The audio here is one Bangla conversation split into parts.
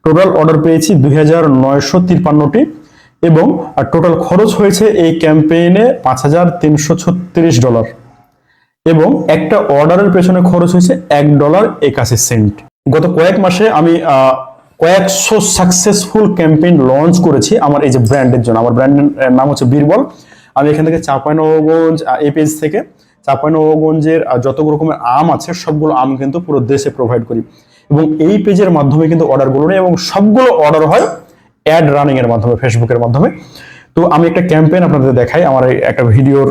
টোটাল অর্ডার পেয়েছি 2953টি এবং টোটাল খরচ হয়েছে এই ক্যাম্পেইনে $5336 এবং একটা অর্ডারের পেছনে খরচ হয়েছে $1.81। গত কয়েক মাসে আমি কয়েকশো সাকসেসফুল ক্যাম্পেইন লঞ্চ করেছি আমার এই যে ব্র্যান্ডের জন্য। আমার ব্র্যান্ডের নাম হচ্ছে বীরবল। আমি এখান থেকে চাঁপাইনবাবগঞ্জ এই পেজ থেকে চাঁপাইনবাবগঞ্জের যত রকমের আম আছে সবগুলো আম কিন্তু পুরো দেশে প্রোভাইড করি এবং এই পেজের মাধ্যমে কিন্তু অর্ডারগুলো নেই এবং সবগুলো অর্ডার হয় অ্যাড রানিং এর মাধ্যমে, ফেসবুকের মাধ্যমে। তো আমি একটা ক্যাম্পেইন আপনাদের দেখাই। আমার একটা ভিডিওর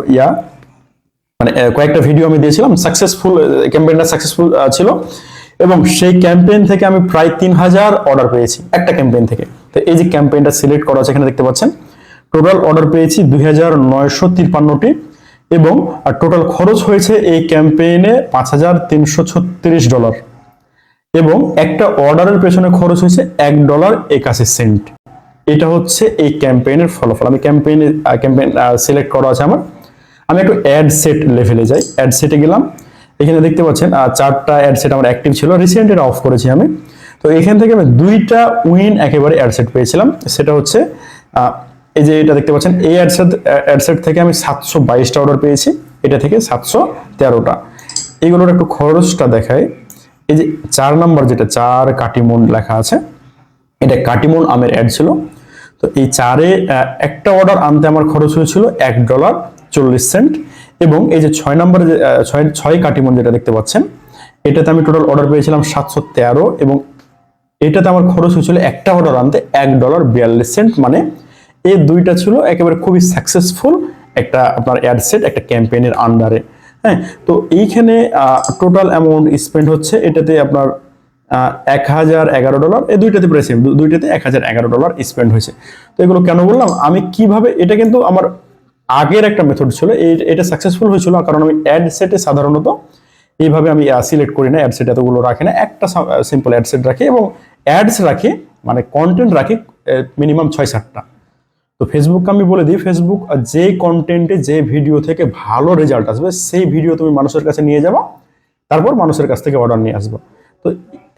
মানে কয়েকটা ভিডিও আমি দিয়েছিলাম, সাকসেসফুল ক্যাম্পেইনটা সাকসেসফুল ছিল এবং সেই ক্যাম্পেইন থেকে আমি প্রায় 3000 অর্ডার পেয়েছি একটা ক্যাম্পেইন থেকে। তো এই যে ক্যাম্পেইনটা সিলেক্ট করা আছে এখানে দেখতে পাচ্ছেন, টোটাল অর্ডার পেয়েছি 2953টি এবং টোটাল খরচ হয়েছে এই ক্যাম্পেইনে $5336 এবং একটা অর্ডারের পেছনে খরচ হয়েছে $1.81। এটা হচ্ছে এই ক্যাম্পেইনের ফলাফল। আমি ক্যাম্পেইন সিলেক্ট করা আছে আমার। আমি একটু অ্যাড সেট লেভেলে যাই, অ্যাড সেটে গেলাম। এখানে দেখতে পাচ্ছেন 4টা অ্যাড সেট আমার অ্যাক্টিভ ছিল, রিসেন্ট এটা অফ করেছি আমি। তো এখান থেকে আমি 2টা উইন একেবারে অ্যাড সেট পেয়েছিলাম। সেটা হচ্ছে এই যে এটা দেখতে পাচ্ছেন, এই অ্যাড সেট থেকে আমি 722টা অর্ডার পেয়েছি, এটা থেকে 713টা। এইগুলোর একটু খরচটা দেখায়। এই যে 4 নাম্বার যেটা 4 কাটিমন লেখা আছে, এটা কাটিমন আমের অ্যাড ছিল। তো এই 4-এ একটা অর্ডার আনতে আমার খরচ হয়েছিল $1.40 এবং এই যে 6 নম্বরে যে 6 কাটিমন যেটা দেখতে পাচ্ছেন, এটাতে আমি টোটাল অর্ডার পেয়েছিলাম 713 এবং এটাতে আমার খরচ হয়েছিল একটা অর্ডার আনতে $1.42। মানে এই দুইটা ছিল একেবারে খুবই সাকসেসফুল একটা আপনার অ্যাড সেট একটা ক্যাম্পেইনের আন্ডারে। হ্যাঁ, তো এইখানে টোটাল অ্যামাউন্ট স্পেন্ড হচ্ছে এটাতে আপনার $1011। এই দুইটাতে প্রায় সেম, দুইটাতে $1011 স্পেন্ড হয়েছে। তো এগুলো কেন বললাম, আমি কিভাবে, এটা কিন্তু আমার আগের একটা মেথড ছিল, এটা সাকসেসফুল হয়েছিল কারণ আমি অ্যাড সেটে সাধারণত এইভাবে আমি সিলেক্ট করি না, অ্যাড সেট এতগুলো রাখি না, একটা সিম্পল অ্যাড সেট রাখি এবং অ্যাডস রাখি, মানে কন্টেন্ট রাখি মিনিমাম 6-7টা। তো ফেসবুককে আমি বলে দিই, ফেসবুক যে কন্টেন্টে যে ভিডিও থেকে ভালো রেজাল্ট আসবে সেই ভিডিও তুমি মানুষের কাছে নিয়ে যাবো, তারপর মানুষের কাছ থেকে অর্ডার নিয়ে আসবো। তো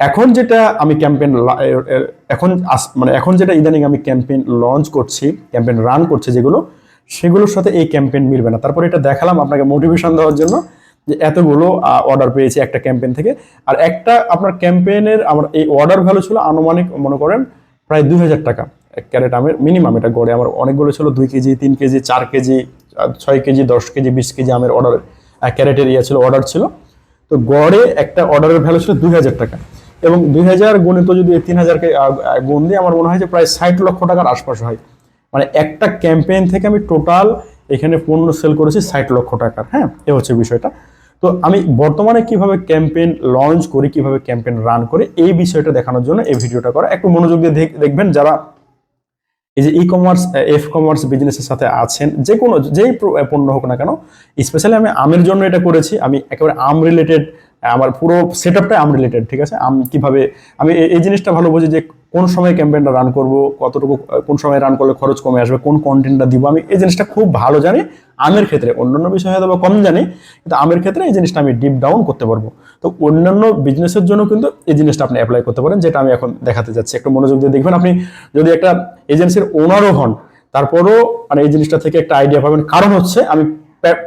এখন যেটা আমি ক্যাম্পেইন এখন যেটা ইদানিং আমি ক্যাম্পেইন লঞ্চ করছি, ক্যাম্পেইন রান করছি যেগুলো, সেগুলোর সাথে এই ক্যাম্পেইন মিলবে না। তারপর এটা দেখালাম আপনাকে মোটিভেশন দেওয়ার জন্য যে এতগুলো অর্ডার পেয়েছি একটা ক্যাম্পেইন থেকে। আর একটা আপনার ক্যাম্পেইনের আমার এই অর্ডার ভ্যালু ছিল আনুমানিক মনে করেন প্রায় 2000 টাকা। 1 ক্যারেট আমের মিনিমাম এটা গড়ে আমার অনেকগুলো ছিল, 2 KG, 3 KG, 4 KG, 6 KG, 10 KG, 20 KG আমের অর্ডার ক্যারেটের ছিল, অর্ডার ছিল। তো গড়ে একটা অর্ডারের ভ্যালু ছিল 2000 টাকা এবং 2000 গণিত যদি 3000কে গুণ দিয়ে আমার মনে হয় যে প্রায় 60 লক্ষ টাকার আশপাশে হয়। মানে একটা ক্যাম্পেইন থেকে আমি টোটাল এখানে পণ্য সেল করেছি 60 লক্ষ টাকার। হ্যাঁ, এ হচ্ছে বিষয়টা। তো আমি বর্তমানে কিভাবে ক্যাম্পেইন লঞ্চ করি, কিভাবে ক্যাম্পেইন রান করি, এই বিষয়টা দেখানোর জন্য এই ভিডিওটা করা। একটু মনোযোগ দিয়ে দেখবেন যারা এই যে ই-কমার্স কমার্স বিজনেসের সাথে আছেন, যেই পণ্য হোক না কেন, স্পেশালি আমি আমের জন্য এটা করেছি। আমি একেবারে আম রিলেটেড, আমার পুরো সেটআপটা আম রিলেটেড, ঠিক আছে। আম কিভাবে, আমি এই জিনিসটা ভালো বুঝি যে কোন সময় ক্যাম্পেইনটা রান করব, কতটুকু কোন সময় রান করলে খরচ কমে আসবে, কোন কন্টেন্টটা দিব, আমি এই জিনিসটা খুব ভালো জানি আমের ক্ষেত্রে। অন্যান্য বিষয় হয়তো বা কম জানি, কিন্তু আমের ক্ষেত্রে এই জিনিসটা আমি ডিপ ডাউন করতে পারবো। তো অন্যান্য বিজনেসের জন্য কিন্তু এই জিনিসটা আপনি অ্যাপ্লাই করতে পারেন, যেটা আমি এখন দেখাতে যাচ্ছি। একটু মনোযোগ দিয়ে দেখবেন। আপনি যদি একটা এজেন্সির ওনারও হন, তারপরও মানে এই জিনিসটা থেকে একটা আইডিয়া পাবেন। কারণ হচ্ছে আমি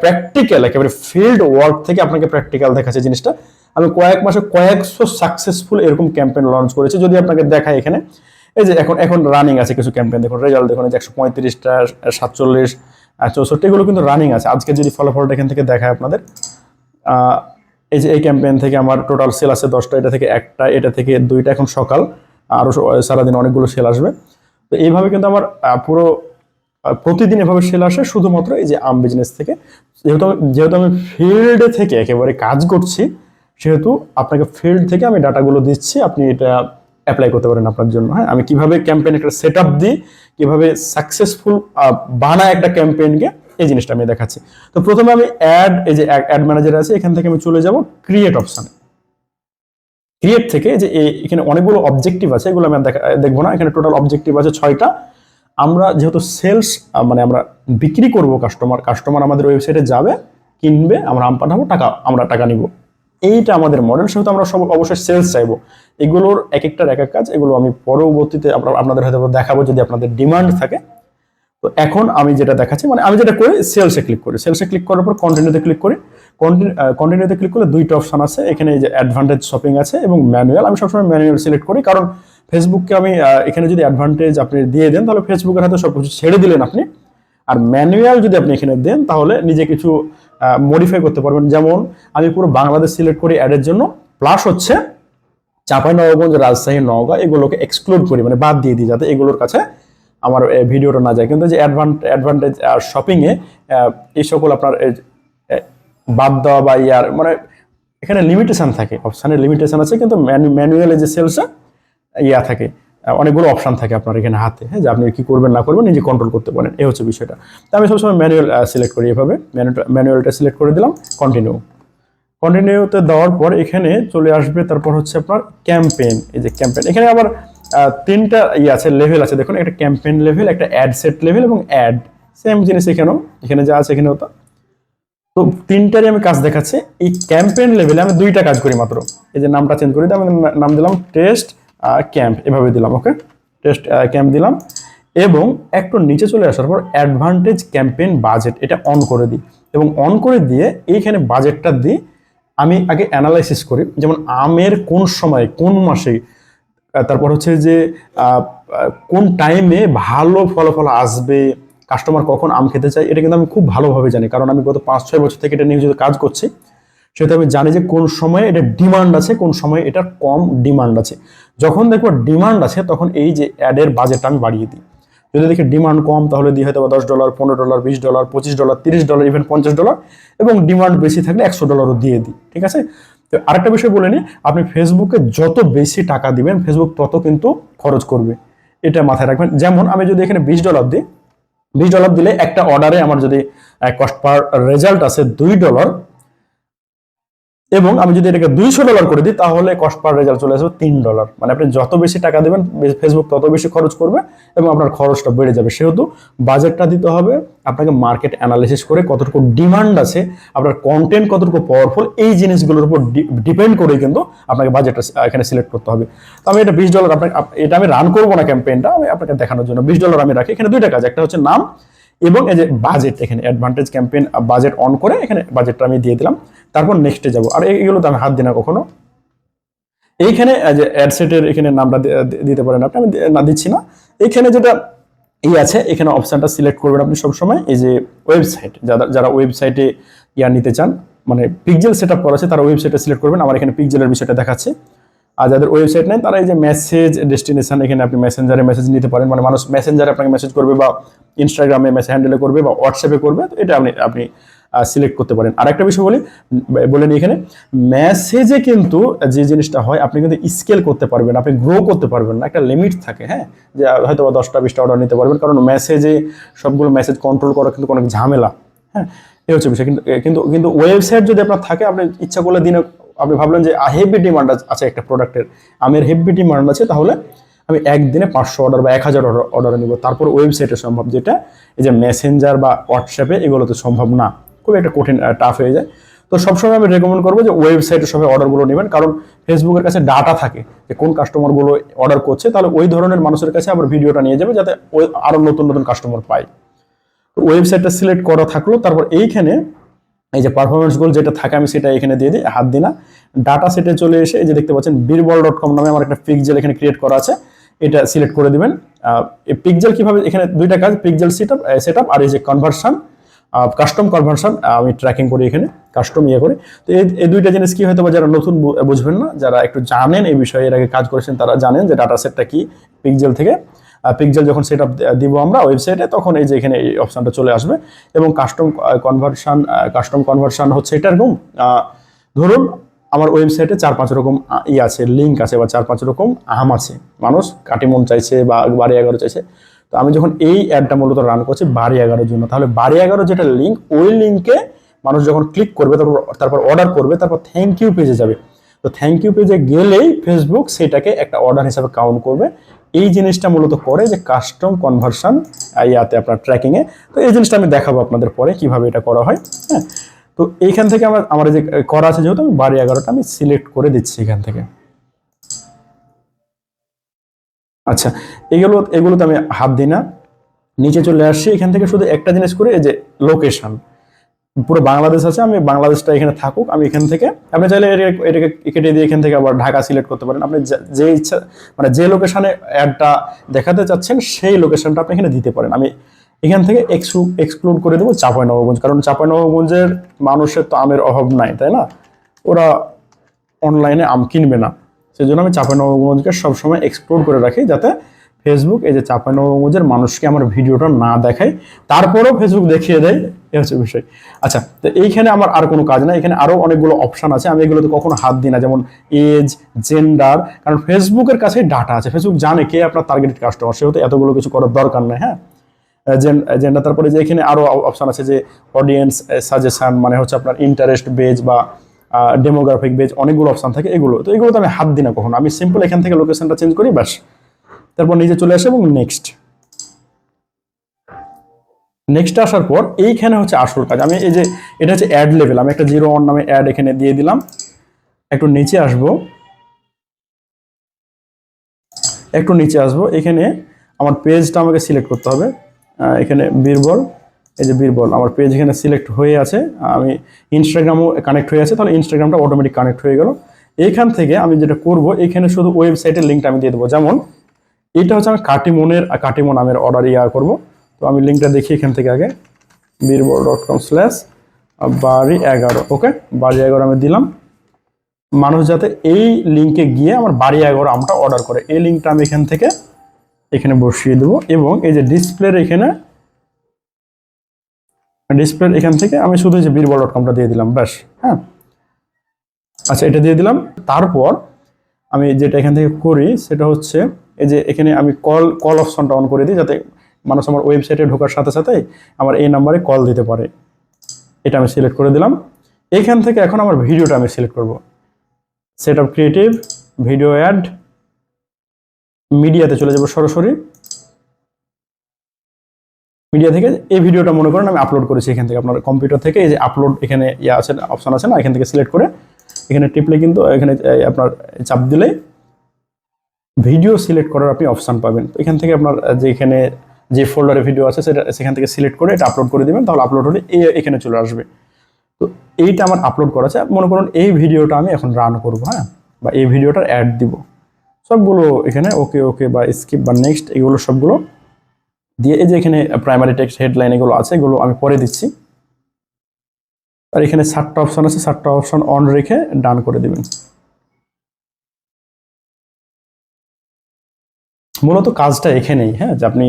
প্র্যাকটিক্যাল, একেবারে ফিল্ড ওয়ার্ক থেকে আপনাকে প্র্যাকটিক্যাল দেখাচ্ছে জিনিসটা। আমি কয়েক মাসে কয়েকশো সাকসেসফুল এরকম ক্যাম্পেইন লঞ্চ করেছি। যদি আপনাকে দেখায় এখানে, এই যে এখন রানিং আছে কিছু ক্যাম্পেইন, দেখুন রেজাল্ট দেখুন, 135টা, 47, 64 এগুলো কিন্তু রানিং আছে। আজকে যদি ফলাফলটা এখান থেকে দেখায় আপনাদের, এই যে এই ক্যাম্পেইন থেকে আমার টোটাল সেল আছে 10টা, এটা থেকে 1টা, এটা থেকে 2টা, এখন সকাল, আরও সারাদিন অনেকগুলো সেল আসবে। তো এইভাবে কিন্তু আমার পুরো প্রতিদিন এভাবে সেল আসে, শুধুমাত্র এই যে আম বিজনেস থেকে। যেহেতু আমি ফিল্ডে থেকে একেবারে কাজ করছি, সেহেতু আপনাকে ফিল্ড থেকে আমি ডাটাগুলো দিচ্ছি, আপনি এটা অ্যাপ্লাই করতে পারেন আপনার জন্য। হ্যাঁ, আমি কিভাবে ক্যাম্পেইন একটা সেট আপ দিই, কিভাবে সাকসেসফুল বানায় একটা ক্যাম্পেইনকে, এই জিনিসটা আমি দেখাচ্ছি। তো প্রথমে আমি এই যে অ্যাড ম্যানেজার আছে, এখান থেকে আমি চলে যাব ক্রিয়েট অপশনে। ক্রিয়েট থেকে যে এখানে অনেকগুলো অবজেক্টিভ আছে, এগুলো আমি দেখবো না। এখানে টোটাল অবজেক্টিভ আছে 6টা। আমরা যেহেতু সেলস, মানে আমরা বিক্রি করব, কাস্টমার আমাদের ওয়েবসাইটে যাবে, কিনবে, আমরা আম পাঠাবো, আমরা টাকা নিব। এইটা আমাদের মডেল, সেহেতু আমরা সব অবশ্যই সেলস চাইবো। এগুলোর এক একটার এক এক কাজ, এগুলো আমি পরবর্তীতে আপনাদের হয়তো দেখাবো যদি আপনাদের ডিমান্ড থাকে। তো এখন আমি যেটা দেখাচ্ছি, মানে আমি যেটা করি সেলসে ক্লিক করি, সেলসে ক্লিক করার পর কন্টিনিউতে ক্লিক করি। কন্টিনিউতে ক্লিক করলে দুইটা অপশন আছে, এখানে এই যে অ্যাডভান্টেজ শপিং আছে এবং ম্যানুয়াল। আমি সবসময় ম্যানুয়াল সিলেক্ট করি, কারণ ফেসবুককে আমি এখানে যদি অ্যাডভান্টেজ আপনি দিয়ে দেন তাহলে ফেসবুকের হাতে সব কিছু ছেড়ে দিলেন আপনি। আর ম্যানুয়াল যদি আপনি এখানে দেন তাহলে নিজে কিছু মডিফাই করতে পারবেন। যেমন আমি পুরো বাংলাদেশ সিলেক্ট করি অ্যাডের জন্য, প্লাস হচ্ছে চাঁপাইনবাবগঞ্জ, রাজশাহী, নওগাঁ এগুলোকে এক্সক্লুড করি, মানে বাদ দিয়ে দিই, যাতে এগুলোর কাছে আমার ভিডিওটা না যায়। কিন্তু যে অ্যাডভান্টেজ শপিংয়ে এই সকল আপনার বাদ দেওয়া বা ইয়ার মানে এখানে লিমিটেশন থাকে, অপশানের লিমিটেশন আছে, কিন্তু ম্যানুয়ালে যে সেলসে ইয়া থাকে, অনেকগুলো অপশান থাকে আপনার এখানে হাতে, হ্যাঁ, যে আপনি কি করবেন না করবেন নিজে কন্ট্রোল করতে পারেন, এই হচ্ছে বিষয়টা। তো আমি সবসময় ম্যানুয়াল সিলেক্ট করি, এভাবে ম্যানুয়ালটা সিলেক্ট করে দিলাম, কন্টিনিউতে দেওয়ার পর এখানে চলে আসবে, তারপর হচ্ছে আপনার ক্যাম্পেইন। এই যে ক্যাম্পেইন, এখানে আবার তিনটা আছে, লেভেল আছে দেখুন, একটা ক্যাম্পেইন লেভেল, একটা অ্যাড সেট লেভেল এবং অ্যাড, সেম জিনিস এখানে যা আছে এখানেও তা। তো তিনটারই আমি কাজ দেখাচ্ছি। এই ক্যাম্পেইন লেভেলে আমি দুইটা কাজ করি মাত্র, এই যে নামটা চেঞ্জ করে দিই, আমি নাম দিলাম টেস্ট ক্যাম্প, এভাবে দিলাম, ওকে, টেস্ট ক্যাম্প দিলাম। এবং একটু নিচে চলে আসার পর অ্যাডভান্টেজ ক্যাম্পেইন বাজেট, এটা অন করে দিই, এবং অন করে দিয়ে এইখানে বাজেটটা দিই। আমি আগে অ্যানালাইসিস করি, যেমন আমের কোন সময় কোন মাসে, তারপর হচ্ছে যে কোন টাইমে ভালো ফলাফল আসবে, কাস্টমার কখন আম খেতে চায়, এটা কিন্তু আমি খুব ভালোভাবে জানি, কারণ আমি গত 5-6 বছর থেকে এটা নিয়ে যদি কাজ করছি, সেটা আমি জানি যে কোন সময়ে এটা ডিমান্ড আছে, কোন সময়ে এটার কম ডিমান্ড আছে। যখন দেখবো ডিমান্ড আছে তখন এই যে অ্যাডের বাজেটটা আমি বাড়িয়ে দিই। যদি দেখি ডিমান্ড কম তাহলে দিই হয়তো $10, $15, $20, $25, $30, ইভেন $50, এবং ডিমান্ড বেশি থাকলে $100 দিয়ে দিই, ঠিক আছে। তো আরেকটা বিষয় বলে নিই, আপনি ফেসবুকে যত বেশি টাকা দিবেন ফেসবুক তত কিন্তু খরচ করবে, এটা মাথায় রাখবেন। যেমন আমি যদি এখানে $20 দিই, $20 দিলে একটা অর্ডারে আমার যদি কস্ট পার রেজাল্ট আছে $2, এবং আমি যদি এটাকে $200 করে দিই তাহলে কস্ট পার রেজাল্ট চলে আসবে $3। মানে আপনি যত বেশি টাকা দেবেন ফেসবুক তত বেশি খরচ করবে এবং আপনার খরচটা বেড়ে যাবে। সেহেতু বাজেটটা দিতে হবে আপনাকে মার্কেট অ্যানালিসিস করে, কতটুকু ডিমান্ড আছে, আপনার কন্টেন্ট কতটুকু পাওয়ারফুল, এই জিনিসগুলোর উপর ডিপেন্ড করে কিন্তু আপনাকে বাজেটটা এখানে সিলেক্ট করতে হবে। তো আমি এটা $20 আপনাকে, এটা আমি রান করবো না ক্যাম্পেইনটা, আমি আপনাকে দেখানোর জন্য $20 আমি রাখি। এখানে দুইটা কাজ, একটা হচ্ছে নাম এবং এই যে বাজেট, এখানে অ্যাডভান্টেজ ক্যাম্পেইন বাজেট অন করে এখানে বাজেটটা আমি দিয়ে দিলাম। তারপর নেক্সটে যাব, আর এগুলো তো আমি হাত দিই না কখনো। এইখানে যে অ্যাড সেটের এখানে নামটা দিতে পারেন আপনি, আমি না দিচ্ছি না। এখানে যেটা আছে, এখানে অপশনটা সিলেক্ট করবেন আপনি সবসময়, এই যে ওয়েবসাইট, যারা ওয়েবসাইটে নিতে চান, মানে পিক্সেল সেট আপ করা আছে, তারা ওয়েবসাইটে সিলেক্ট করবেন। আমার এখানে পিক্সেলের বিষয়টা দেখাচ্ছে। আর যাদের ওয়েবসাইট নেই তারা এই যে মেসেজ ডেস্টিনেশন, এখানে আপনি মেসেঞ্জারে মেসেজ নিতে পারেন, মানে মানুষ মেসেঞ্জারে আপনাকে মেসেজ করবে বা ইনস্টাগ্রামে মেসেজ হ্যান্ডেলে করবে বা হোয়াটসঅ্যাপে করবে, তো এটা আপনি সিলেক্ট করতে পারেন। আর একটা বিষয় বলে নিই, এখানে মেসেজে কিন্তু যে জিনিসটা হয়, আপনি কিন্তু স্কেল করতে পারবেন, আপনি গ্রো করতে পারবেন না, একটা লিমিট থাকে, হ্যাঁ, যে হয়তো 10টা-20টা অর্ডার নিতে পারবেন, কারণ মেসেজে সবগুলো মেসেজ কন্ট্রোল করা কিন্তু অনেক ঝামেলা, হ্যাঁ, এই হচ্ছে বিষয়। কিন্তু ওয়েবসাইট যদি আপনার থাকে, আপনি ইচ্ছা করলে দিনে, আপনি ভাবলেন যে হেভি ডিমান্ড আছে একটা প্রোডাক্টের, আমের হেভি ডিমান্ড আছে, তাহলে আমি একদিনে 500 অর্ডার বা 1000 অর্ডার নিব, তারপর ওয়েবসাইটে সম্ভব, যেটা এই যে মেসেঞ্জার বা হোয়াটসঅ্যাপে এগুলোতে সম্ভব না, খুব একটা কঠিন টাফ হয়ে যায়। তো সবসময় আমি রেকমেন্ড করবো যে ওয়েবসাইটে সবাই অর্ডারগুলো নেবেন, কারণ ফেসবুকের কাছে ডাটা থাকে যে কোন কাস্টমারগুলো অর্ডার করছে, তাহলে ওই ধরনের মানুষের কাছে আবার ভিডিওটা নিয়ে যাবে, যাতে আরো নতুন নতুন কাস্টমার পায়। তো ওয়েবসাইটটা সিলেক্ট করা থাকলো, তারপর এইখানে এই যে পারফরমেন্স গোল যেটা থাকে আমি সেটা এখানে দিয়ে দিই, হাত দিই না। ডাটা সেটে চলে এসে এই যে দেখতে পাচ্ছেন birbal.com নামে আমার একটা পিক্সেল এখানে ক্রিয়েট করা আছে, এটা সিলেক্ট করে দিবেন। এই পিক্সেল কিভাবে, এখানে দুইটা কাজ, পিক্সেল সেটআপ আর এই যে কনভার্সন, কাস্টম কনভার্সন আমি ট্র্যাকিং করি, এখানে কাস্টম করি। তো এই দুইটা জিনিস কি হয়তো বা যারা নতুন বুঝবেন না, যারা একটু জানেন এই বিষয়ে, এর আগে কাজ করেছেন, তারা জানেন যে ডাটা সেটটা কি পিক্সেল থেকে। পিক্সেল যখন সেট আপ দিব আমরা ওয়েবসাইটে, তখন এই যে এখানে এই অপশনটা চলে আসবে, এবং কাস্টম কনভার্সন হচ্ছে এটা এরকম, ধরুন আমার ওয়েবসাইটে 4-5 রকম আছে, লিঙ্ক আছে, বা 4-5 রকম আম আছে, মানুষ কাটিমন চাইছে বা বাড়ি 11 চাইছে। তো আমি যখন এই অ্যাডটা মূলত রান করছি বাড়ি 11 জন্য, তাহলে বাড়ি 11 যেটা লিঙ্ক, ওই লিঙ্কে মানুষ যখন ক্লিক করবে, তারপর অর্ডার করবে, তারপর থ্যাংক ইউ পেজে যাবে। তো থ্যাংক ইউ পেজে গেলেই ফেসবুক সেটাকে একটা অর্ডার হিসাবে কাউন্ট করবে। এই জিনিসটা মূলত করে যে কাস্টম কনভার্সন আপনার ট্র্যাকিংয়ে। তো এই জিনিসটা আমি দেখাবো আপনাদের পরে কিভাবে এটা করা হয়, হ্যাঁ। তো এইখান থেকে আমার যে করা আছে, যেহেতু আমি বাড়ি 11টা আমি সিলেক্ট করে দিচ্ছি এখান থেকে। আচ্ছা, এগুলোতে আমি হাত দিই না, নিচে চলে আসছি। এখান থেকে শুধু একটা জিনিস করে, এই যে লোকেশন, পুরো বাংলাদেশ আছে, আমি বাংলাদেশটা এখানে থাকুক, আমি এখান থেকে, আপনি চাইলে এটাকে কেটে দিয়ে এখান থেকে আবার ঢাকা সিলেক্ট করতে পারেন। আপনি যে ইচ্ছা, মানে যে লোকেশনে অ্যাডটা দেখাতে চাচ্ছেন সেই লোকেশনটা আপনি এখানে দিতে পারেন। আমি এখান থেকে এক্সক্লুড করে দেবো চাঁপাইনবাবগঞ্জ, কারণ চাঁপাইনবাবগঞ্জের মানুষের তো আমের অভাব নাই, তাই না? ওরা অনলাইনে আম কিনবে না, সেই জন্য আমি চাঁপাইনবাবগঞ্জকে সবসময় এক্সক্লুড করে রাখি, যাতে ফেসবুক এই যে চাঁপাইনবাবগঞ্জের মানুষকে আমার ভিডিওটা না দেখায়, তারপরেও ফেসবুক দেখিয়ে দেয়, এ হচ্ছে বিষয়। আচ্ছা, তো এইখানে আমার আর কোনো কাজ না, এখানে আরো অনেকগুলো অপশন আছে, আমি এগুলোতে কখনো হাত দিই না, যেমন এজ, জেন্ডার, কারণ ফেসবুকের কাছে ডাটা আছে, ফেসবুক জানে কে আপনার টার্গেটেড কাস্টমার, সেহেতু এতগুলো কিছু করার দরকার নেই। হ্যাঁ, জেন্ডার, তারপরে যে এখানে আরো অপশন আছে যে অডিয়েন্স সাজেশন, মানে হচ্ছে আপনার ইন্টারেস্ট বেজ বা ডেমোগ্রাফিক বেজ, অনেকগুলো অপশন থাকে, এগুলোতে আমি হাত দিই না কখনো, আমি সিম্পল এখান থেকে লোকেশনটা চেঞ্জ করি, ব্যাস। তারপর নিচে চলে আসে এবং নেক্সট আসার পর এইখানে হচ্ছে আসল কাজ। আমি এই যে এটা হচ্ছে অ্যাড লেভেল, আমি একটা 01 নামে অ্যাড এখানে দিয়ে দিলাম। একটু নিচে আসবো, এখানে আমার পেজটা আমাকে সিলেক্ট করতে হবে। এখানে বীরবল, এই যে বীরবল আমার পেজ এখানে সিলেক্ট হয়ে আছে, আমি ইনস্টাগ্রামও কানেক্ট হয়ে আছে, তাহলে ইনস্টাগ্রামটা অটোমেটিক কানেক্ট হয়ে গেল। এইখান থেকে আমি যেটা করব, এখানে শুধু ওয়েবসাইটের লিঙ্কটা আমি দিয়ে দেবো। যেমন এটা হচ্ছে আমি কাটিমন নামের অর্ডার করব। তো আমি লিঙ্কটা দেখি এখান থেকে আগে, birbol.com/বাড়ি11। ওকে, বাড়ি11 আমি দিলাম। মানুষ যাতে এই লিঙ্কে গিয়ে আমার বাড়ি11 আমটা অর্ডার করে, এই লিঙ্কটা আমি এখানে বসিয়ে দেবো। এবং এই যে ডিসপ্লের এখান থেকে আমি শুধু যে birbol.com-টা দিয়ে দিলাম, ব্যাস। হ্যাঁ, আচ্ছা, এটা দিয়ে দিলাম। তারপর আমি যেটা এখান থেকে করি সেটা হচ্ছে, এই যে এখানে আমি কল অপশনটা অন করে দিই, যাতে মানুষ আমার ওয়েবসাইটে ঢোকার সাথে সাথে আমার এই নাম্বারে কল দিতে পারে। এটা আমি সিলেক্ট করে দিলাম। এখান থেকে এখন আমার ভিডিওটা আমি সিলেক্ট করব, set up creative, video ad, মিডিয়াতে চলে যাব সরাসরি। মিডিয়া থেকে এই ভিডিওটা মনে করেন আমি আপলোড করেছি, এখান থেকে আপনার কম্পিউটার থেকে এই যে আপলোড এখানে আছে, অপশন আছে না, এখান থেকে সিলেক্ট করে এখানে টিপলে কিন্তু এখানে আপনার চাপ দিলে ভিডিও সিলেক্ট করার আপনি অপশন পাবেন। তো এখান থেকে আপনার যেখানে যে ফোল্ডারে ভিডিও আছে সেখান থেকে সিলেক্ট করে এটা আপলোড করে দিবেন, তাহলে আপলোড হলে এখানে চলে আসবে। তো এইটা আমার আপলোড করা আছে, মনে করুন এই ভিডিওটা আমি এখন রান করব, হ্যাঁ, বা এই ভিডিওটার অ্যাড দিব, সবগুলো এখানে ওকে বা স্কিপ বা নেক্সট, এগুলো সবগুলো দিয়ে, এই যে এখানে প্রাইমারি টেক্সট, হেডলাইন, এগুলো আছে, এগুলো আমি পরে দিচ্ছি। আর এখানে 7টা অপশন আছে, 7টা অপশন অন রেখে ডান করে দিবেন। মূলত কাজটা এখানেই, হ্যাঁ, যে আপনি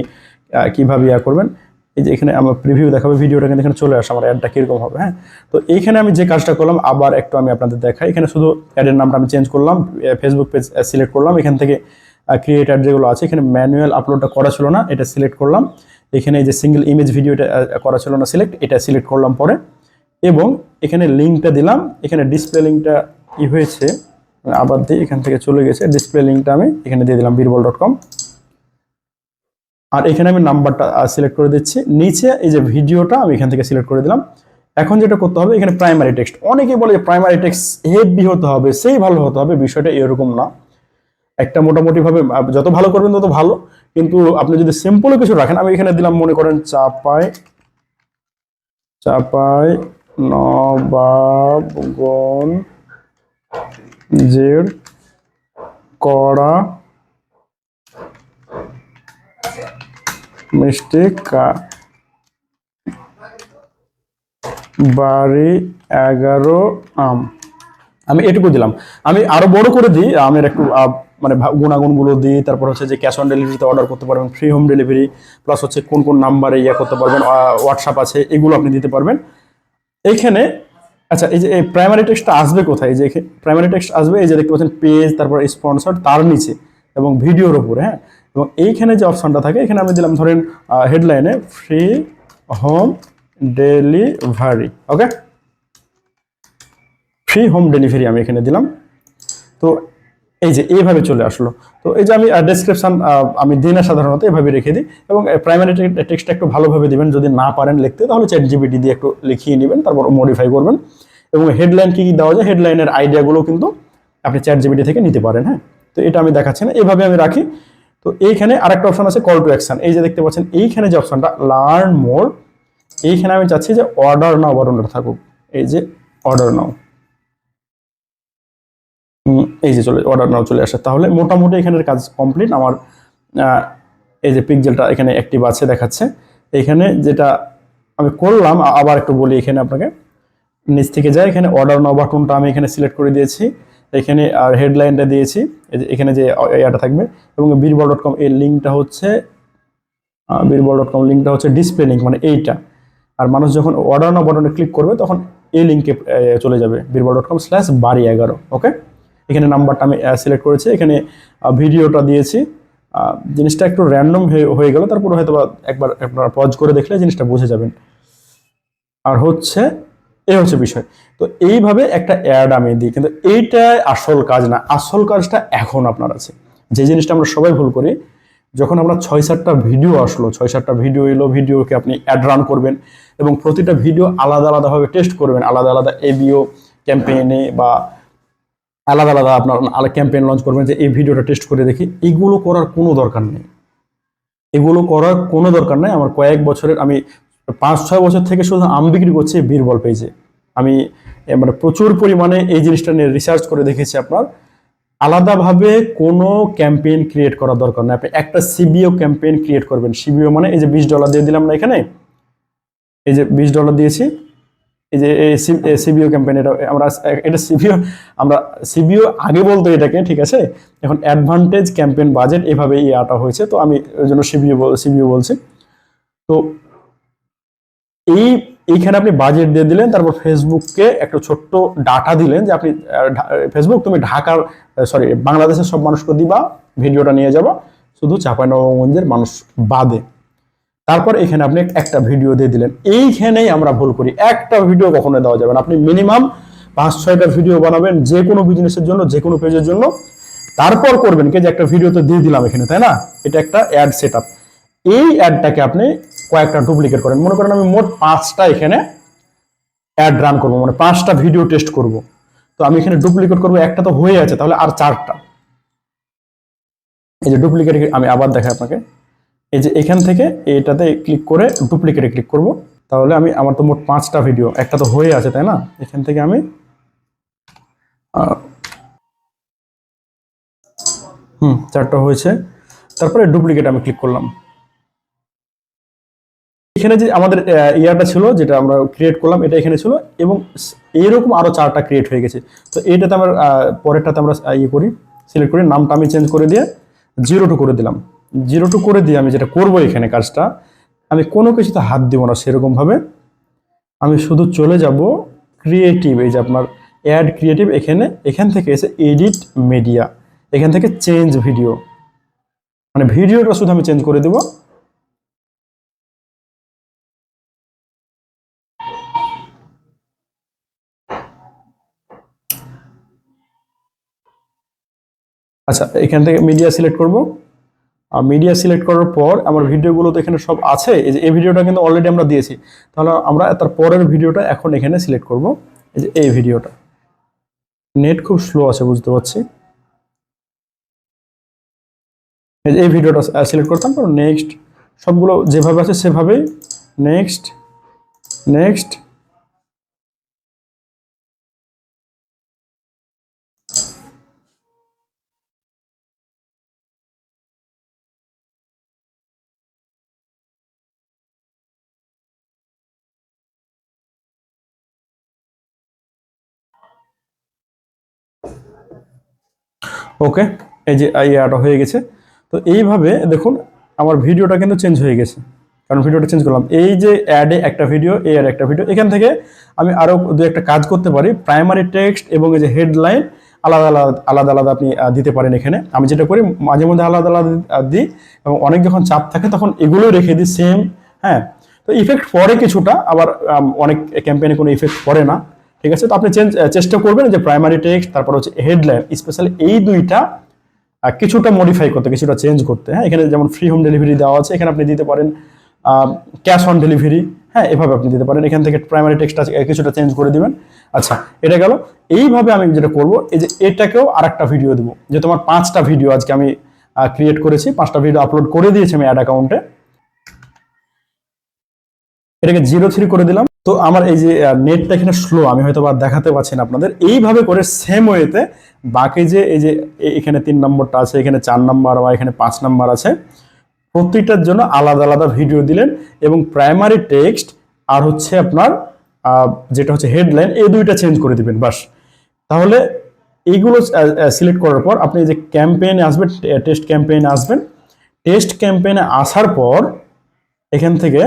কিভাবে করবেন। এই যে এখানে আমার প্রিভিউ দেখাবে, ভিডিওটা কিন্তু এখানে চলে আসে, আমার অ্যাডটা কিরকম হবে। হ্যাঁ, তো এইখানে আমি যে কাজটা করলাম আবার একটু আমি আপনাদের দেখাই। এখানে শুধু অ্যাডের নামটা আমি চেঞ্জ করলাম, ফেসবুক পেজ সিলেক্ট করলাম, এখান থেকে ক্রিয়েট অ্যাড যেগুলো আছে, এখানে ম্যানুয়াল আপলোডটা করা ছিল না, এটা সিলেক্ট করলাম। এখানে এই যে সিঙ্গেল ইমেজ ভিডিওটা করা ছিল না, এটা সিলেক্ট করলাম পরে, এবং এখানে লিঙ্কটা দিলাম। এখানে ডিসপ্লে লিঙ্কটা হয়েছে, আবার দিই, এখান থেকে চলে গেছে, ডিসপ্লে লিঙ্কটা আমি এখানে দিয়ে দিলাম birbol.com। আর এখানে আমি নাম্বারটা সিলেক্ট করে দিচ্ছি। নিচে এই যে ভিডিওটা আমি এখান থেকে সিলেক্ট করে দিলাম। এখন যেটা করতে হবে, এখানে প্রাইমারি টেক্সট, অনেকেই বলে যে প্রাইমারি টেক্সট হেভি হতে হবে, সেই ভালো হতে হবে, বিষয়টা এরকম না। একটা মোটামুটি ভাবে যত ভালো করবেন তত ভালো, কিন্তু আপনি যদি সিম্পল কিছু রাখেন, আমি এখানে দিলাম মনে করেন নবাবগঞ্জের কড়া মিষ্টি বাড়ি11 আম, আমি এটুকু দিলাম। আমি আরো বড় করে দিই, আমের একটু মানে গুণাগুণগুলো দিই। তারপর হচ্ছে যে ক্যাশ অন ডেলিভারিতে অর্ডার করতে পারবেন, ফ্রি হোম ডেলিভারি, প্লাস হচ্ছে কোন কোন নাম্বারে করতে পারবেন, হোয়াটসঅ্যাপ আছে, এগুলো আপনি দিতে পারবেন এইখানে। আচ্ছা, এই যে এই প্রাইমারি টেক্সটটা আসবে কোথায়? যে প্রাইমারি টেক্সট আসবে এই যে দেখতে পাচ্ছেন পেজ, তারপর স্পন্সর, তার নিচে এবং ভিডিওর উপরে। হ্যাঁ, এবং এইখানে যে অপশনটা থাকে, এখানে আমি দিলাম ধরেন হেডলাইনে ফ্রি হোম ডেলিভারি। ওকে, ফ্রি হোম ডেলিভারি আমি এখানে দিলাম। তো এই যে এইভাবে চলে আসলো। তো এই যে আমি ডেসক্রিপশন আমি দিই না সাধারণত, এভাবে রেখে দিই। এবং প্রাইমারি টেক্সটটা একটু ভালোভাবে দিবেন, যদি না পারেন লিখতে তাহলে চ্যাট জিপিটি দিয়ে একটু লিখিয়ে নেবেন, তারপর মডিফাই করবেন। এবং হেডলাইন কি কি দেওয়া যায়, হেডলাইনের আইডিয়াগুলো কিন্তু আপনি চ্যাট জিপিটি থেকে নিতে পারেন। হ্যাঁ, তো এটা আমি দেখাচ্ছি না, এভাবে আমি রাখি। তো এইখানে আরেকটা অপশন আছে কল টু অ্যাকশন, এই যে দেখতে পাচ্ছেন এইখানে যে অপশনটা লার্ন মোর, এইখানে আমি চাচ্ছি যে অর্ডার নাও বাটনটা থাকুক। এই যে অর্ডার নাও, এই যে চলে অর্ডার নাও চলে আসে। তাহলে মোটামুটি এখানের কাজ কমপ্লিট আমার। এই যে পিক্সেলটা এখানে অ্যাক্টিভ আছে দেখাচ্ছে। এখানে যেটা আমি করলাম আবার একটু বলি, এখানে আপনাকে নিচ থেকে যায়, এখানে অর্ডার নাও বাটনটা আমি এখানে সিলেক্ট করে দিয়েছি, এখানে আর হেডলাইনটা দিয়েছি, এখানে যে ইয়াটা থাকবে। এবং বীরবল.com এর লিঙ্কটা হচ্ছে বীরবল.com লিঙ্কটা হচ্ছে ডিসপ্লে লিঙ্ক, মানে এইটা। আর মানুষ যখন অর্ডার নাও বাটনে ক্লিক করবে তখন এই লিঙ্কে চলে যাবে বীরবল.com/বাড়ি11। ওকে, এখানে নাম্বারটা আমি সিলেক্ট করেছি, এখানে ভিডিওটা দিয়েছি। জিনিসটা একটু র্যান্ডম হয়ে গেল, তারপর হয়তো একবার আপনারা পজ করে দেখলে জিনিসটা বুঝে যাবেন। আর হচ্ছে এই হচ্ছে বিষয়। তো এইভাবে একটা অ্যাড আমি দিই, কিন্তু এইটাই আসল কাজ না। আসল কাজটা এখন আপনার আছে। যে জিনিসটা আমরা সবাই ভুল করি, যখন আমরা 6-7টা ভিডিও আসলো, 6-7টা ভিডিও এলো, ভিডিওকে আপনি অ্যাড রান করবেন এবং প্রতিটা ভিডিও আলাদা আলাদাভাবে টেস্ট করবেন, আলাদা আলাদা এবিও ক্যাম্পেইনে বা আলাদা আলাদা আপনার ক্যাম্পেইন লঞ্চ করবেন যে এই ভিডিওটা টেস্ট করে দেখি। এগুলো করার কোনো দরকার নেই, এগুলো করার কোনো দরকার নেই। আমার কয়েক বছরের, আমি 5-6 বছর থেকে শুধু আম বিক্রি করছি বীরবল পেজে। আমি মানে প্রচুর পরিমাণে এই জিনিসটা নিয়ে রিসার্চ করে দেখেছি। আপনার আলাদাভাবে কোনো ক্যাম্পেইন ক্রিয়েট করার দরকার নেই। আপনি একটা সিবিও ক্যাম্পেইন ক্রিয়েট করবেন। সিবিও মানে এই যে $20 দিয়ে দিলাম না এখানে, এই যে $20 দিয়েছি, এই যে সিবিও ক্যাম্পেইন, এটা আমরা এটা সিবিও, আমরা সিবিও আগে বলতো এটাকে, ঠিক আছে। এখন অ্যাডভান্টেজ ক্যাম্পেইন বাজেট, এভাবে ইয়াটা হয়েছে। তো আমি ওই জন্য সিবিও বলছি। তো এইখানে আপনি বাজেট দিয়ে দিলেন, তারপর ফেসবুককে একটা ছোট্ট ডাটা দিলেন যে আপনি ফেসবুক তুমি ঢাকার বাংলাদেশের সব মানুষকে দিবা, ভিডিওটা নিয়ে যাবা, শুধু চাঁপাইনবাবগঞ্জের মানুষ বাদে। তারপর এখানে আপনি একটা ভিডিও দিয়ে দিলেন। এইখানেই আমরা ভুল করি, একটা ভিডিও কখনো দেওয়া যাবে না। আপনি মিনিমাম 5-6টা ভিডিও বানাবেন যে কোনো বিজনেসের জন্য, যে কোনো পেজের জন্য। তারপর করবেন কি যে একটা ভিডিও তো দিয়ে দিলাম এখানে, তাই না, এটা একটা অ্যাড সেট আপ। এই অ্যাডটাকে আপনি কয়েকটা ডুপ্লিকেট করেন। মনে করেন আমি মোট 5টা এখানে অ্যাড রান করবো, মানে 5টা ভিডিও টেস্ট করব। তো আমি এখানে ডুপ্লিকেট করবো, একটা তো হয়ে আছে, তাহলে আর 4টা। এই যে ডুপ্লিকেট, আমি আবার দেখাই আপনাকে। এই যে এখান থেকে এটাতে ক্লিক করে ডুপ্লিকেটে ক্লিক করব। তাহলে আমার তো মোট 5টা ভিডিও, একটা তো হয়ে আছে, তাই না। এখান থেকে আমি 4টা হয়েছে। তারপরে ডুপ্লিকেট আমি ক্লিক করলাম। এখানে যে আমাদের ইয়াটা ছিল, যেটা আমরা ক্রিয়েট করলাম, এটা এখানে ছিল, এবং এইরকম আরো 4টা ক্রিয়েট হয়ে গেছে। তো এইটাতে আমরা পরেরটাতে আমরা করি, সিলেক্ট করি, নামটা আমি চেঞ্জ করে দিয়ে 0 করে দিলাম। 0 করে দিয়ে আমি যেটা করব এখানে কাজটা, আমি কোনো কিছুতে হাত দিব না সেরকম ভাবে। আমি শুধু চলে যাব ক্রিয়েটিভ, এই যে আপনার অ্যাড ক্রিয়েটিভ, এখান থেকে এসে এডিট মিডিয়া, এখান থেকে চেঞ্জ ভিডিও, মানে ভিডিওটা শুধু আমি চেঞ্জ করে দেব। আচ্ছা, এখান থেকে মিডিয়া সিলেক্ট করব। মিডিয়া সিলেক্ট করার পর আমার ভিডিওগুলো তো এখানে সব আছে। এই যে এই ভিডিওটা কিন্তু অলরেডি আমরা দিয়েছি, তাহলে আমরা তার পরের ভিডিওটা এখন এখানে সিলেক্ট করব। এই যে এই ভিডিওটা, নেট খুব স্লো আছে বুঝতে পারছি। এই ভিডিওটা সিলেক্ট করতাম, তারপর নেক্সট, সবগুলো যেভাবে আছে সেভাবেই নেক্সট নেক্সট। ওকে, এই যে ইয়াটা হয়ে গেছে। তো এইভাবে দেখুন আমার ভিডিওটা কিন্তু চেঞ্জ হয়ে গেছে, কারণ ভিডিওটা চেঞ্জ করলাম। এই যে অ্যাডে একটা ভিডিও, এ আর একটা ভিডিও, এখান থেকে আমি আরো দু একটা কাজ করতে পারি। প্রাইমারি টেক্সট এবং এই যে হেডলাইন আলাদা আলাদা আলাদা আলাদা আপনি দিতে পারেন। এখানে আমি যেটা করি, মাঝে মধ্যে আলাদা আলাদা দিই, এবং অনেক যখন চাপ থাকে তখন এগুলোই রেখে দিই সেম। হ্যাঁ, তো ইফেক্ট পড়ে কিছুটা, আবার অনেক ক্যাম্পেইনে কোনো ইফেক্ট পড়ে না। ঠিক আছে। তো আপনি চেষ্টা করবেন যে প্রাইমারি টেক্সট তারপর হচ্ছে হেডলাইন স্পেশালি এই দুইটা কিছুটা মডিফাই করতে, কিছুটা চেঞ্জ করতে। হ্যাঁ, এখানে যেমন ফ্রি হোম ডেলিভারি দেওয়া আছে, এখানে আপনি দিতে পারেন ক্যাশ অন ডেলিভারি। হ্যাঁ, এভাবে আপনি দিতে পারেন। এখান থেকে প্রাইমারি টেক্সটটা কিছুটা চেঞ্জ করে দিবেন। আচ্ছা, এটা গেল। এইভাবে আমি যেটা করব, এই যে এটাকেও আরেকটা ভিডিও দেবো, যে তোমার 5টা ভিডিও আজকে আমি ক্রিয়েট করেছি, 5টা ভিডিও আপলোড করে দিয়েছি আমি অ্যাড অ্যাকাউন্টে। এটাকে 03 করে দিলাম। তো আমার এই যে নেটটা এখানে স্লো, আমি হয়তো বা দেখাতে পারছি না আপনাদের। এইভাবে করে সেম ওয়েতে বাকি যে এই যে এখানে 3 নম্বরটা আছে, এখানে 4 নম্বর বা এখানে 5 নম্বর আছে, প্রত্যেকটার জন্য আলাদা আলাদা ভিডিও দিলেন এবং প্রাইমারি টেক্সট আর হচ্ছে আপনার যেটা হচ্ছে হেডলাইন, এই দুইটা চেঞ্জ করে দিবেন বাস। তাহলে এইগুলো সিলেক্ট করার পর আপনি যে ক্যাম্পেইনে আসবেন, টেস্ট ক্যাম্পেইনে আসবেন। টেস্ট ক্যাম্পেইনে আসার পর এখান থেকে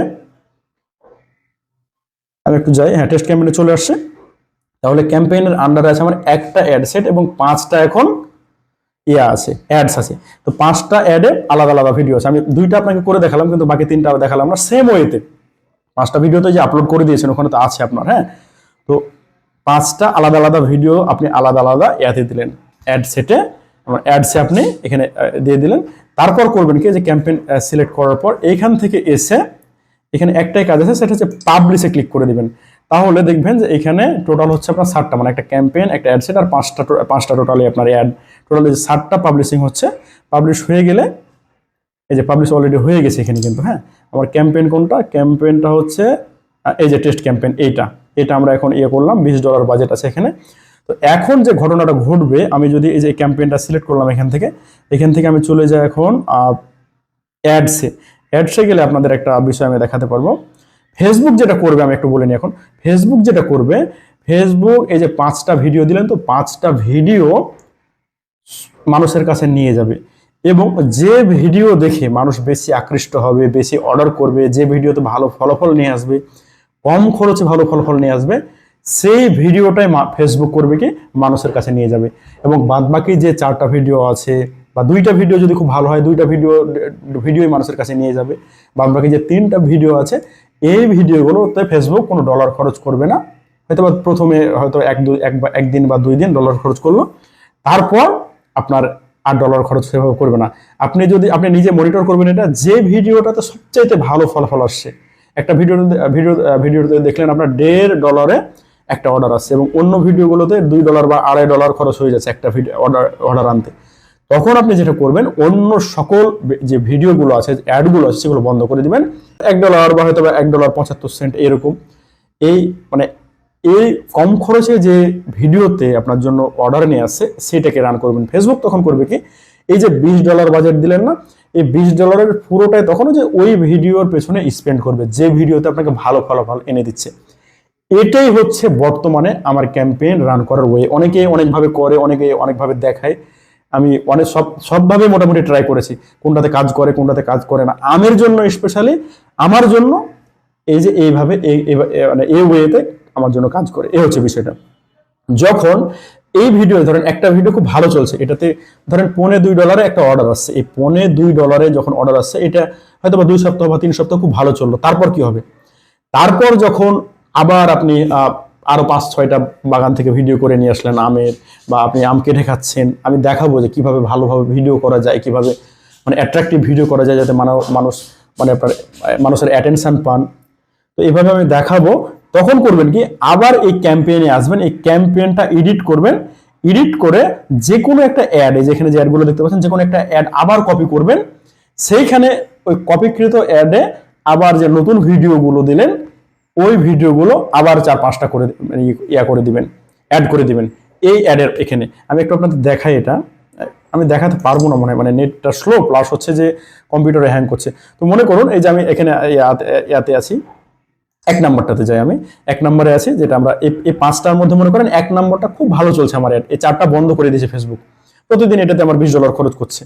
আমি একটু যাই। হ্যাঁ, টেস্ট ক্যাম্পেইনে চলে আসছে। তাহলে ক্যাম্পেইনের আন্ডারে আছে আমার একটা অ্যাড সেট এবং 5টা এখন আছে, অ্যাডস আছে। তো 5টা অ্যাডে আলাদা আলাদা ভিডিও আছে। আমি 2টা আপনাকে করে দেখালাম, কিন্তু বাকি 3টা দেখালাম না। সেম ওয়েতে 5টা ভিডিওতে যে আপলোড করে দিয়েছেন ওখানে তো আছে আপনার। হ্যাঁ, তো 5টা আলাদা আলাদা ভিডিও আপনি আলাদা আলাদা ইয়াতে দিলেন, অ্যাড সেটে, অ্যাডসে আপনি এখানে দিয়ে দিলেন। তারপর করবেন কি, যে ক্যাম্পেইন সিলেক্ট করার পর এইখান থেকে এসে এখানে একটাই কাজ আছে, সেটা হচ্ছে পাবলিশে ক্লিক করে দিবেন। তাহলে দেখবেন যে এখানে টোটাল হচ্ছে আপনার 7টা, মানে একটা ক্যাম্পেইন, একটা অ্যাড সেট আর 5টা টোটালি আপনার অ্যাড, টোটালি 7টা পাবলিশিং হচ্ছে। পাবলিশ হয়ে গেলে এই যে পাবলিশ অলরেডি হয়ে গেছে এখানে কিন্তু। হ্যাঁ, আমার ক্যাম্পেইন কোনটা, ক্যাম্পেইনটা হচ্ছে এই যে টেস্ট ক্যাম্পেইন, এটা আমরা এখন করলাম। $20 বাজেট আছে এখানে। তো এখন যে ঘটনাটা ঘটবে, আমি যদি এই যে ক্যাম্পেইনটা সিলেক্ট করলাম এখান থেকে আমি চলে যাই এখন অ্যাডসে গেলে আপনাদের একটা বিষয় আমি দেখাতে পারবো। ফেসবুক যেটা করবে আমি একটু বলে নিই এখন। ফেসবুক যেটা করবে, ফেসবুক এই যে 5টা ভিডিও দিলেন, তো 5টা ভিডিও মানুষের কাছে নিয়ে যাবে এবং যে ভিডিও দেখে মানুষ বেশি আকৃষ্ট হবে, বেশি অর্ডার করবে, যে ভিডিওতে ভালো ফলাফল নিয়ে আসবে, কম খরচে ভালো ফলাফল নিয়ে আসবে, সেই ভিডিওটাই ফেসবুক করবে কি মানুষের কাছে নিয়ে যাবে। এবং বাদবাকি যে 4টা ভিডিও আছে বা 2টা ভিডিও যদি খুব ভালো হয়, 2টা ভিডিওই মানুষের কাছে নিয়ে যাবে। বাদবাকি যে 3টা ভিডিও আছে, এই ভিডিওগুলোতে ফেসবুক কোনো ডলার খরচ করবে না। হয়তো প্রথমে হয়তো একদিন বা 2 দিন ডলার খরচ করলো, তারপর আপনার $8 খরচ সেভাবে করবে না। আপনি নিজে মনিটর করবেন এটা, যে ভিডিওটাতে সবচাইতে ভালো ফলাফল আসছে। একটা ভিডিওতে দেখলেন আপনার $1.5 একটা অর্ডার আসছে এবং অন্য ভিডিওগুলোতে $2 বা $2.5 খরচ হয়ে যাচ্ছে একটা ভিডিও অর্ডার আনতে। তখন আপনি যেটা করবেন, অন্য সকল যে ভিডিওগুলো আছে, অ্যাডগুলো আছে, সেগুলো বন্ধ করে দিবেন। $1 বা হয়তো $1.75 এরকম। এই মানে এই কম খরচে যে ভিডিওতে আপনার জন্য অর্ডার নিয়ে আসছে সেটাকে রান করবেন। ফেসবুক তখন করবে কি, এই যে $20 বাজেট দিলেন না, এই $20 পুরোটাই তখন যে ওই ভিডিওর পেছনে স্পেন্ড করবে, যে ভিডিওতে আপনাকে ভালো ফলাফল এনে দিচ্ছে। এটাই হচ্ছে বর্তমানে আমার ক্যাম্পেইন রান করার ওয়ে। অনেকে অনেকভাবে করে, অনেকে অনেকভাবে দেখায়। আমি সবভাবে মোটামুটি ট্রাই করেছি, কোনটাতে কাজ করে কোনটাতে কাজ করে না। আমার জন্য স্পেশালি, আমার জন্য এই যে এইভাবে মানে এই ওয়েতে আমার জন্য কাজ করে। এই হচ্ছে বিষয়টা। যখন এই ভিডিও ধরেন একটা ভিডিও খুব ভালো চলছে, এটাতে ধরেন $2.25 একটা অর্ডার আসছে, এই $2.25 যখন অর্ডার আসছে, এটা হয়তো বা 2 সপ্তাহ বা 3 সপ্তাহ খুব ভালো চললো। তারপর কি হবে, তারপর যখন আবার আপনি আরো 5-6টা বাগান থেকে ভিডিও করে নিয়ে আসলেন আমের, বা আপনি আম কেটে খাচ্ছেন, আমি দেখাবো যে কিভাবে ভালোভাবে ভিডিও করা যায়, কিভাবে মানে অ্যাট্রাকটিভ ভিডিও করা যায়, যাতে মানুষ মানে আপনার মানুষের অ্যাটেনশন পান। তো এইভাবে আমি দেখাবো। তখন করবেন কি, আবার এই ক্যাম্পেইনে আসবেন, এই ক্যাম্পেইনটা এডিট করবেন। এডিট করে যে কোনো একটা অ্যাড, এই যেখানে যে অ্যাডগুলো দেখতে পাচ্ছেন, যে কোনো একটা অ্যাড আবার কপি করবেন। সেইখানে ওই কপিকৃত অ্যাডে আবার যে নতুন ভিডিওগুলো দিলেন, ওই ভিডিওগুলো আবার 4-5টা করে করে দিবেন, অ্যাড করে দিবেন এই অ্যাডের এখানে। আমি একটু আপনাদের দেখাই, এটা আমি দেখাতে পারবো না মনে হয়, মানে নেটটা স্লো, প্লাস হচ্ছে যে কম্পিউটারে হ্যাং করছে। তো মনে করুন এই যে আমি এখানে ইয়াতে আছি, 1 নম্বরটাতে যাই। আমি 1 নম্বরে আছি, যেটা আমরা এই 5টার মধ্যে মনে করেন 1 নম্বরটা খুব ভালো চলছে আমার অ্যাড, এই 4টা বন্ধ করে দিয়েছে ফেসবুক। প্রতিদিন এটাতে আমার $20 খরচ করছে।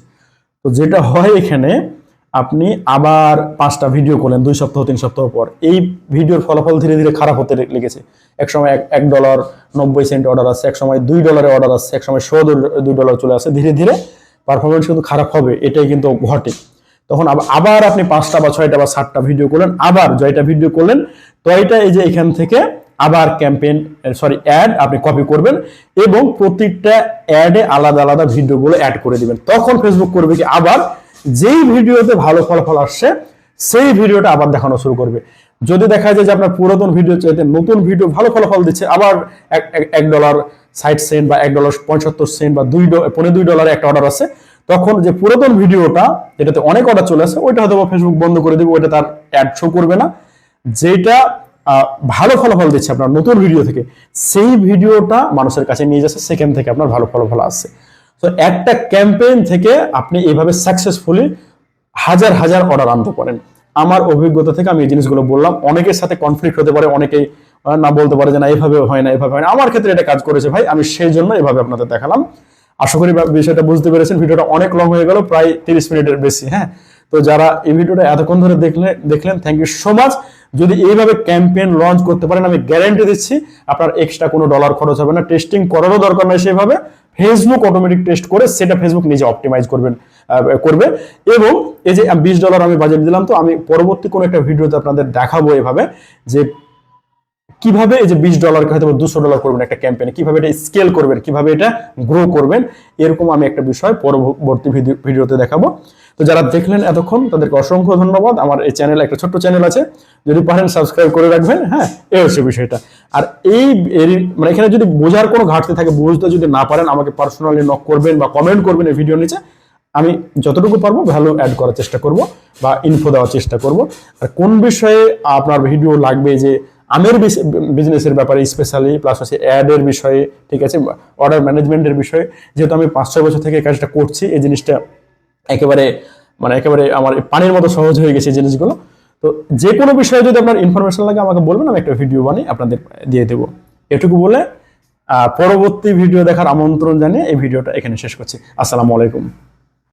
তো যেটা হয় এখানে, আপনি আবার 5টা ভিডিও করলেন 2 সপ্তাহ 3 সপ্তাহ পর, এই ভিডিওর ফলাফল ধীরে ধীরে খারাপ হতে লেগেছে। এক সময় $1.90 অর্ডার আসছে, এক সময় $2 অর্ডার আসছে, এক সময় $2 চলে আসছে। ধীরে ধীরে পারফরমেন্স কিন্তু খারাপ হবে, এটাই কিন্তু ঘটে। তখন আবার আপনি 5টা বা 6টা বা 7টা ভিডিও করলেন, আবার জয়টা ভিডিও করলেন, তো এটা এই যে এখান থেকে আবার অ্যাড আপনি কপি করবেন এবং প্রত্যেকটা অ্যাডে আলাদা আলাদা ভিডিওগুলো অ্যাড করে দিবেন। তখন ফেসবুক করবে কি, আবার যেই ভিডিওতে ভালো ফলাফল আসছে সেই ভিডিওটা আবার দেখানো শুরু করবে। যদি দেখা যায় যে আপনার পুরাতন ভিডিও চাইতে নতুন ভিডিও ভালো ফলাফল দিচ্ছে, আবার $1.60 বা $1.75 বা $2.25 একটা অর্ডার আছে, তখন যে পুরাতন ভিডিওটা যেটাতে অনেক অর্ডার চলে আসে ওইটা হয়তো ফেসবুক বন্ধ করে দিবে, ওইটা তার অ্যাড শো করবে না। যেটা ভালো ফলাফল দিচ্ছে আপনার নতুন ভিডিও থেকে, সেই ভিডিওটা মানুষের কাছে নিয়ে যাচ্ছে, সেখান থেকে আপনার ভালো ফলাফল আসছে। তো একটা ক্যাম্পেইন থেকে আপনি এইভাবে সাকসেসফুলি হাজার হাজার অর্ডার আনতে পারেন। আমার অভিজ্ঞতা থেকে আমি এই জিনিসগুলো বললাম। অনেকের সাথে কনফ্লিক্ট হতে পারে, অনেকেই না বলতে পারে যে না এভাবে হয় না, এভাবে হয় না। আমার ক্ষেত্রে এটা কাজ করেছে ভাই, আমি সেই জন্য এভাবে আপনাদের দেখালাম। আশা করি বিষয়টা বুঝতে পেরেছেন। ভিডিওটা অনেক লং হয়ে গেল, প্রায় 30 মিনিটের বেশি। হ্যাঁ, তো যারা এই ভিডিওটা এতক্ষণ ধরে দেখলেন থ্যাংক ইউ সো মাচ। যদি এইভাবে ক্যাম্পেইন লঞ্চ করতে পারেন, আমি গ্যারান্টি দিচ্ছি আপনার এক্সট্রা কোনো ডলার খরচ হবে না, টেস্টিং করারও দরকার নেই। সেভাবে ফেসবুক অটোমেটিক টেস্ট করে সেটা ফেসবুক নিজে অপটিমাইজ করবে। এবং এই যে $20 আমি বাজেট দিলাম, তো আমি পরবর্তী কোনো একটা ভিডিওতে আপনাদের দেখাবো এভাবে যে কিভাবে এই যে $20 হয়তো $200 করবেন একটা ক্যাম্পেইনে, কিভাবে এটা স্কেল করবেন, কিভাবে এটা গ্রো করবেন, এরকম আমি একটা বিষয় পরবর্তী ভিডিওতে দেখাবো। তো যারা দেখলেন এতক্ষণ তাদেরকে অসংখ্য ধন্যবাদ। আমার এই চ্যানেল একটা ছোট্ট চ্যানেল আছে, যদি পারেন সাবস্ক্রাইব করে রাখবেন। হ্যাঁ, এই হচ্ছে বিষয়টা। আর মানে এখানে যদি বোঝার কোনো ঘাটতি থাকে, বুঝতে যদি না পারেন, আমাকে পার্সোনালি নক করবেন বা কমেন্ট করবেন এই ভিডিওর নিচে। আমি যতটুকু পারবো ভ্যালু অ্যাড করার চেষ্টা করব বা ইনফো দেওয়ার চেষ্টা করব। আর কোন বিষয়ে আপনার ভিডিও লাগবে, যে আমের বিজনেসের ব্যাপারে স্পেশালি, প্লাস হচ্ছে অ্যাডের বিষয়ে, ঠিক আছে, অর্ডার ম্যানেজমেন্টের বিষয়ে, যেহেতু আমি 5-6 বছর থেকে এই কাজটা করছি, এই জিনিসটা একেবারে আমার পানির মতো সহজ হয়ে গেছে এই জিনিসগুলো। তো যে কোনো বিষয়ে যদি আপনার ইনফরমেশন লাগে আমাকে বলবেন, আমি একটা ভিডিও বানিয়ে আপনাদের দিয়ে দেবো। এটুকু বলে পরবর্তী ভিডিও দেখার আমন্ত্রণ জানিয়ে এই ভিডিওটা এখানে শেষ করছি। আসসালামু আলাইকুম।